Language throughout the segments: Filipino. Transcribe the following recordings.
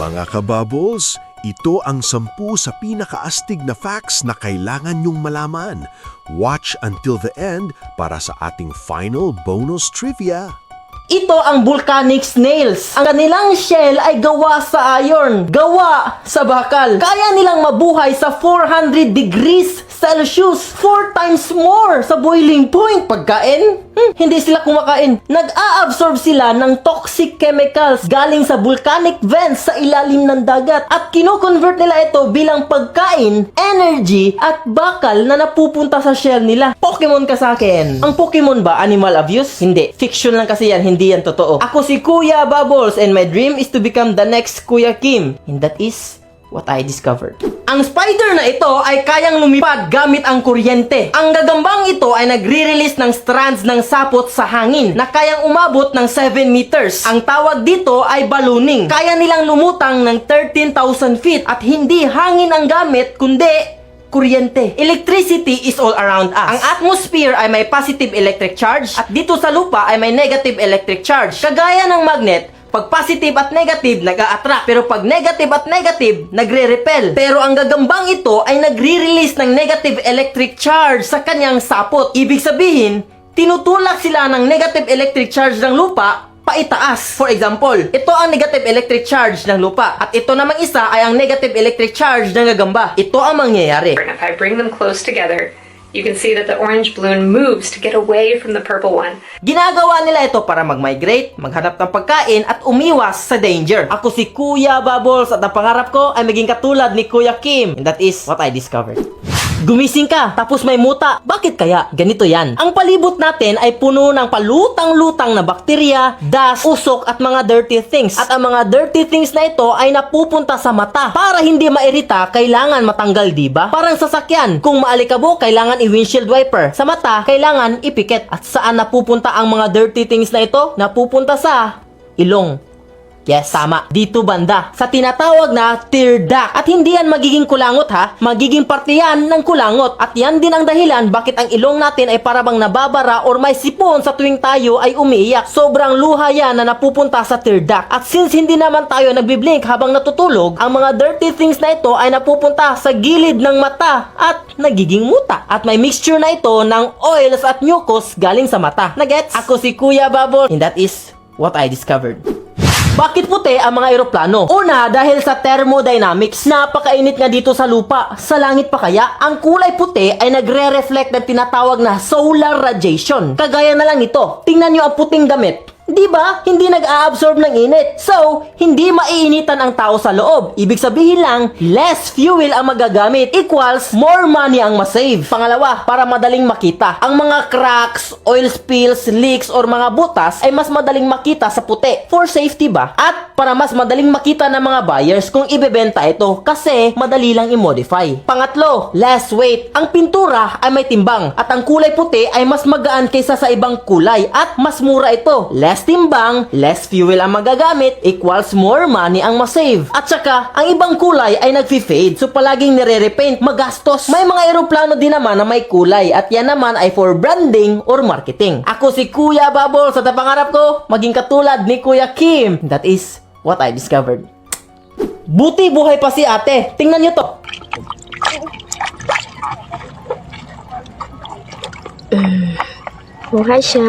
Mga kabubbles, ito ang 10 sa pinakaastig na facts na kailangan nyong malaman. Watch until the end para sa ating final bonus trivia. Ito ang volcanic snails. Ang kanilang shell ay gawa sa iron, gawa sa bakal. Kaya nilang mabuhay sa 400 degrees Celsius, 4 times more sa boiling point. Pagkain? Hindi sila kumakain. Nag-a-absorb sila ng toxic chemicals galing sa volcanic vents sa ilalim ng dagat at kino-convert nila ito bilang pagkain, energy at bakal na napupunta sa shell nila. Pokemon ka sa akin. Ang Pokemon ba animal abuse? Hindi. Fiction lang kasi yan, hindi yan totoo. Ako si Kuya Bubbles and my dream is to become the next Kuya Kim. And that is what I discovered. Ang spider na ito ay kayang lumipad gamit ang kuryente. Ang gagambang ito ay nagre-release ng strands ng sapot sa hangin na kayang umabot ng 7 meters. Ang tawag dito ay ballooning. Kaya nilang lumutang ng 13,000 feet at hindi hangin ang gamit kundi kuryente. Electricity is all around us. Ang atmosphere ay may positive electric charge at dito sa lupa ay may negative electric charge. Kagaya ng magnet, pag positive at negative, nag-a-attract. Pero pag negative at negative, nagre-repel. Pero ang gagambang ito ay nagre-release ng negative electric charge sa kanyang sapot. Ibig sabihin, tinutulak sila ng negative electric charge ng lupa paitaas. For example, ito ang negative electric charge ng lupa. At ito namang isa ay ang negative electric charge ng gagamba. Ito ang mangyayari. If I bring them close together, you can see that the orange balloon moves to get away from the purple one. Ginagawa nila ito para mag-migrate, maghanap ng pagkain at umiwas sa danger. Ako si Kuya Bubbles at ang pangarap ko ay maging katulad ni Kuya Kim. And that is what I discovered. Gumising ka, tapos may muta. Bakit kaya? Ganito yan. Ang palibot natin ay puno ng palutang-lutang na bakterya, dust, usok at mga dirty things. At ang mga dirty things na ito ay napupunta sa mata. Para hindi mairita, kailangan matanggal, diba? Parang sasakyan. Kung maalikabok, kailangan i-windshield wiper. Sa mata, kailangan ipikit. At saan napupunta ang mga dirty things na ito? Napupunta sa ilong. Yes, tama. Dito banda. Sa tinatawag na tear duct. At hindi yan magiging kulangot ha. Magiging parte yan ng kulangot. At yan din ang dahilan bakit ang ilong natin ay parabang nababara or may sipon sa tuwing tayo ay umiiyak. Sobrang luha yan na napupunta sa tear duct. At since hindi naman tayo nagbiblink habang natutulog, ang mga dirty things na ito ay napupunta sa gilid ng mata at nagiging muta. At may mixture na ito ng oils at mucus galing sa mata. Nagets? Ako si Kuya Bubble and that is what I discovered. Bakit puti ang mga eroplano? Una, dahil sa thermodynamics. Napakainit nga dito sa lupa. Sa langit pa kaya, ang kulay puti ay nagre-reflect ng tinatawag na solar radiation. Kagaya na lang ito. Tingnan nyo ang puting damit. Di ba? Hindi nag-a-absorb ng init. So, hindi maiinitan ang tao sa loob. Ibig sabihin lang, less fuel ang magagamit equals more money ang masave. Pangalawa, para madaling makita. Ang mga cracks, oil spills, leaks, or mga butas ay mas madaling makita sa puti. For safety ba? At para mas madaling makita ng mga buyers kung ibebenta ito kasi madali lang i-modify. Pangatlo, less weight. Ang pintura ay may timbang at ang kulay puti ay mas magaan kaysa sa ibang kulay at mas mura ito. Less timbang, less fuel ang magagamit, equals more money ang masave. At saka, ang ibang kulay ay nagfi-fade, so palaging nire-repaint, magastos. May mga eroplano din naman na may kulay, at yan naman ay for branding or marketing. Ako si Kuya Bubbles at ang pangarap ko, maging katulad ni Kuya Kim. That is what I discovered. Buti buhay pa si ate. Tingnan nyo to. Buhay siya.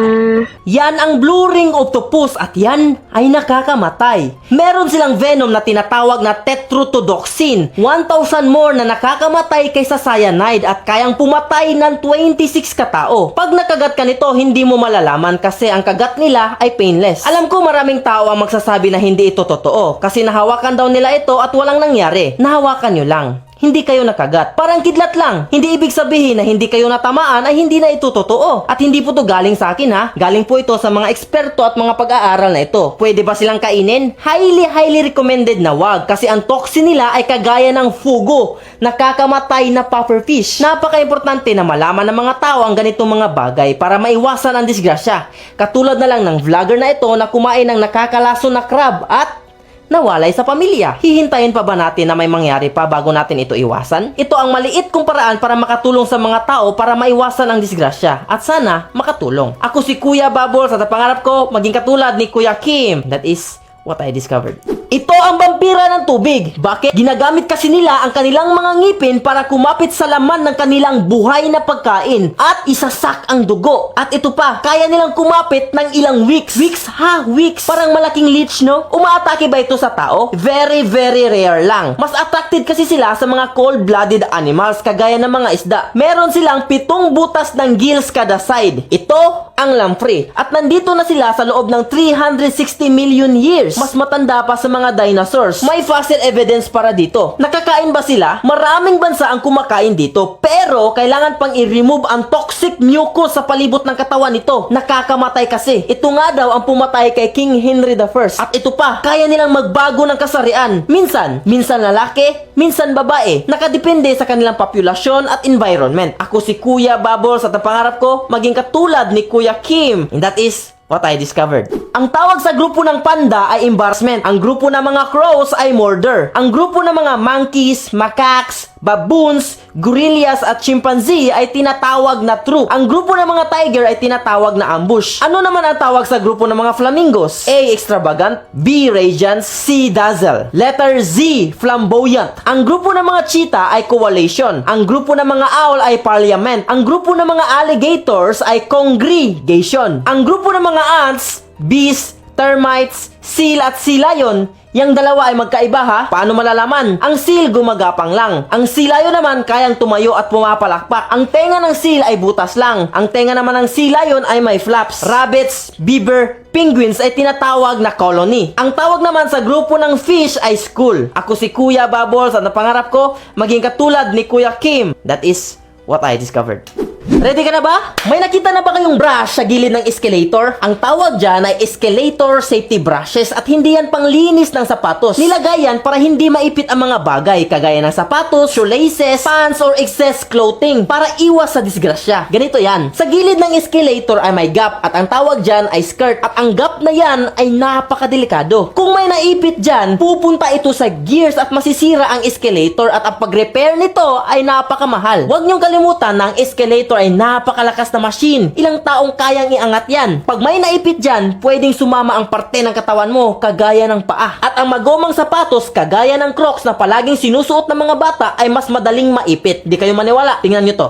Yan ang blue ring octopus at yan ay nakakamatay. Meron silang venom na tinatawag na tetrodotoxin. 1,000 more na nakakamatay kaysa cyanide at kayang pumatay ng 26 katao. Pag nakagat ka nito, hindi mo malalaman kasi ang kagat nila ay painless. Alam ko maraming tao ang magsasabi na hindi ito totoo kasi nahawakan daw nila ito at walang nangyari. Nahawakan nyo lang. Hindi kayo nakagat. Parang kidlat lang. Hindi ibig sabihin na hindi kayo natamaan ay hindi na ito totoo. At hindi po to galing sa akin ha. Galing po ito sa mga eksperto at mga pag-aaral na ito. Pwede ba silang kainin? Highly recommended na wag. Kasi ang toxin nila ay kagaya ng fugo. Nakakamatay na pufferfish. Napaka-importante na malaman ng mga tao ang ganitong mga bagay para maiwasan ang disgrasya. Katulad na lang ng vlogger na ito na kumain ng nakakalason na crab at nawalay sa pamilya. Hihintayin pa ba natin na may mangyari pa bago natin ito iwasan? Ito ang maliit kong paraan para makatulong sa mga tao para maiwasan ang disgrasya at sana makatulong. Ako si Kuya Bubbles at ang pangarap ko maging katulad ni Kuya Kim. That is what I discovered. Ito ang vampira ng tubig. Bakit? Ginagamit kasi nila ang kanilang mga ngipin para kumapit sa laman ng kanilang buhay na pagkain at isasak ang dugo. At ito pa, kaya nilang kumapit ng ilang weeks. Weeks ha? Weeks. Parang malaking leech, no? Umaatake ba ito sa tao? Very, very rare lang. Mas attracted kasi sila sa mga cold-blooded animals kagaya ng mga isda. Meron silang 7 butas ng gills kada side. Ito ang lamprey. At nandito na sila sa loob ng 360 million years. Mas matanda pa sa mga dinosaurs. May fossil evidence para dito. Nakakain ba sila? Maraming bansa ang kumakain dito. Pero kailangan pang i-remove ang toxic mucus sa palibot ng katawan nito. Nakakamatay kasi. Ito nga daw ang pumatay kay King Henry I. At ito pa, kaya nilang magbago ng kasarian. Minsan lalaki, minsan babae. Nakadepende sa kanilang populasyon at environment. Ako si Kuya Bubbles at ang pangarap ko maging katulad ni Kuya Kim. And that is what I discovered. Ang tawag sa grupo ng panda ay embarrassment. Ang grupo ng mga crows ay murder. Ang grupo ng mga monkeys, macaques, baboons, gorillas at chimpanzee ay tinatawag na troop. Ang grupo ng mga tiger ay tinatawag na ambush. Ano naman ang tawag sa grupo ng mga flamingos? A. Extravagant, B. Radiant, C. Dazzle. Letter Z. Flamboyant. Ang grupo ng mga cheetah ay coalition. Ang grupo ng mga owl ay parliament. Ang grupo ng mga alligators ay congregation. Ang grupo ng mga ants, bees, termites, seal at sea lion, yang dalawa ay magkaiba ha? Paano malalaman? Ang seal gumagapang lang. Ang sea lion naman kayang tumayo at pumapalakpak. Ang tenga ng seal ay butas lang. Ang tenga naman ng sea lion ay may flaps. Rabbits, beaver, penguins ay tinatawag na colony. Ang tawag naman sa grupo ng fish ay school. Ako si Kuya Bubbles at napangarap ko maging katulad ni Kuya Kim. That is what I discovered. Ready ka na ba? May nakita na ba kayong brush sa gilid ng escalator? Ang tawag dyan ay escalator safety brushes at hindi yan panglinis ng sapatos. Nilagay yan para hindi maipit ang mga bagay kagaya ng sapatos, shoelaces, pants, or excess clothing para iwas sa disgrasya. Ganito yan. Sa gilid ng escalator ay may gap at ang tawag dyan ay skirt at ang gap na yan ay napakadelikado. Kung may naipit dyan, pupunta ito sa gears at masisira ang escalator at ang pag-repair nito ay napakamahal. Huwag niyong kalimutan na ang escalator ay napakalakas na machine. Ilang taong kayang iangat yan. Pag may naipit dyan, pwedeng sumama ang parte ng katawan mo, kagaya ng paa. At ang magomang sapatos, kagaya ng Crocs na palaging sinusuot ng mga bata, ay mas madaling maipit. Di kayo maniwala. Tingnan nyo to.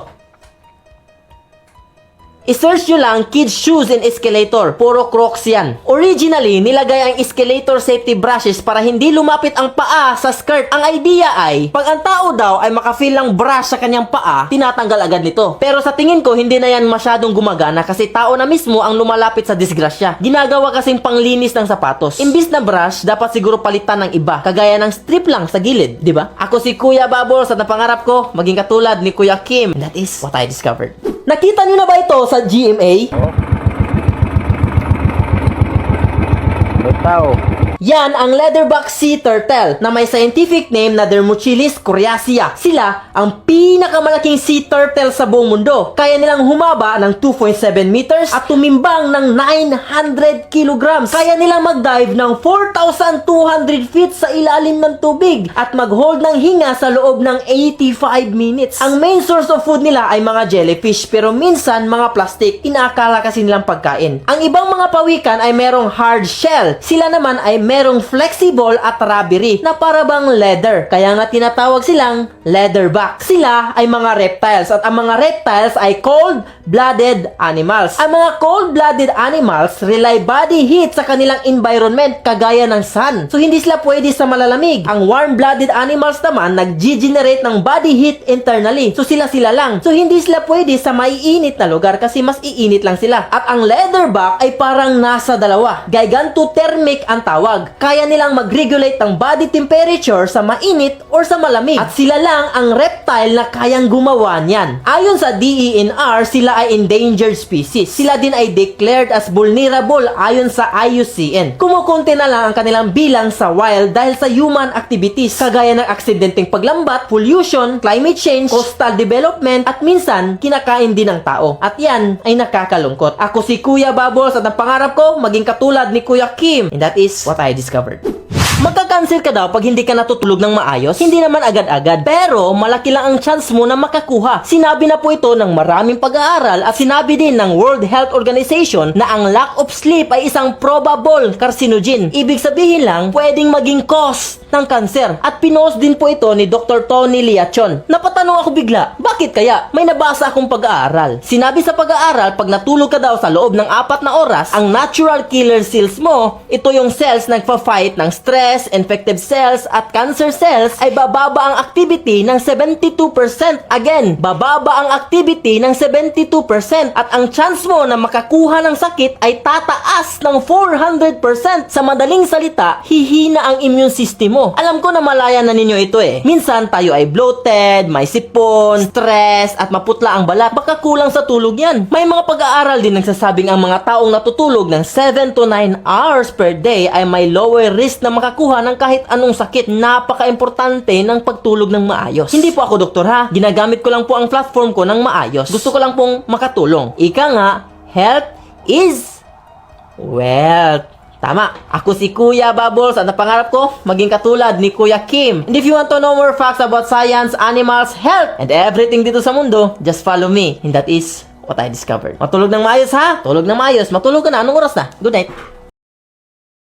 I-search nyo lang kids shoes in escalator. Puro Crocs yan. Originally, nilagay ang escalator safety brushes para hindi lumapit ang paa sa skirt. Ang idea ay, pag ang tao daw ay makafeel ng brush sa kanyang paa, tinatanggal agad nito. Pero sa tingin ko, hindi na yan masyadong gumagana kasi tao na mismo ang lumalapit sa disgrasya. Ginagawa kasing panglinis ng sapatos. Imbis na brush, dapat siguro palitan ng iba. Kagaya ng strip lang sa gilid, di ba? Ako si Kuya Bubbles at napangarap ko maging katulad ni Kuya Kim. And that is what I discovered. Nakita nyo na ba ito sa GMA? Yan ang leatherback sea turtle na may scientific name na Dermochilus coriacea. Sila ang pinakamalaking sea turtle sa buong mundo. Kaya nilang humaba ng 2.7 meters at tumimbang ng 900 kilograms. Kaya nilang mag-dive ng 4,200 feet sa ilalim ng tubig at mag-hold ng hinga sa loob ng 85 minutes. Ang main source of food nila ay mga jellyfish pero minsan mga plastic. Inaakala kasi nilang pagkain. Ang ibang mga pawikan ay merong hard shell. Sila naman ay merong flexible at rubbery na parabang leather. Kaya nga tinatawag silang leatherback. Sila ay mga reptiles at ang mga reptiles ay cold-blooded animals. Ang mga cold-blooded animals rely body heat sa kanilang environment kagaya ng sun. So hindi sila pwede sa malalamig. Ang warm-blooded animals naman nag-generate ng body heat internally. So sila lang. So hindi sila pwede sa maiinit na lugar kasi mas iinit lang sila. At ang leatherback ay parang nasa dalawa. Gigantothermic ang tawag. Kaya nilang mag-regulate ng body temperature sa mainit or sa malamig. At sila lang ang reptile na kayang gumawa niyan. Ayon sa DENR, sila ay endangered species. Sila din ay declared as vulnerable ayon sa IUCN. Kumukunti na lang ang kanilang bilang sa wild dahil sa human activities kagaya ng aksidenteng paglambat, pollution, climate change, coastal development at minsan kinakain din ng tao. At yan ay nakakalungkot. Ako si Kuya Bubbles at ang pangarap ko maging katulad ni Kuya Kim. And that is what I discovered. Magka-cancer ka daw pag hindi ka natutulog ng maayos? Hindi naman agad-agad, pero malaki lang ang chance mo na makakuha. Sinabi na po ito ng maraming pag-aaral at sinabi din ng World Health Organization na ang lack of sleep ay isang probable carcinogen. Ibig sabihin lang, pwedeng maging cause ng cancer. At pinost din po ito ni Dr. Tony Liachon. Napatanong ako bigla, bakit kaya? May nabasa akong pag-aaral. Sinabi sa pag-aaral, pag natulog ka daw sa loob ng 4 na oras, ang natural killer cells mo, ito yung cells na nagpa-fight ng stress, infective cells, at cancer cells, ay bababa ang activity ng 72%. Again, bababa ang activity ng 72% at ang chance mo na makakuha ng sakit ay tataas ng 400%. Sa madaling salita, hihina ang immune system mo. Alam ko na malaya na ninyo ito eh. Minsan tayo ay bloated, may sipon, stress, at maputla ang balat. Baka kulang sa tulog yan. May mga pag-aaral din nagsasabing ang mga taong natutulog ng 7 to 9 hours per day ay may lower risk na makakuha ng kahit anong sakit. Napaka-importante ng pagtulog ng maayos. Hindi po ako doktor ha. Ginagamit ko lang po ang platform ko ng maayos. Gusto ko lang pong makatulong. Ika nga, health is wealth. Tama. Ako si Kuya Bubbles at napangarap ko maging katulad ni Kuya Kim. And if you want to know more facts about science, animals, health, and everything dito sa mundo, just follow me. And that is what I discovered. Matulog ng maayos ha? Tulog ng maayos. Matulog ka na. Anong oras na? Good night.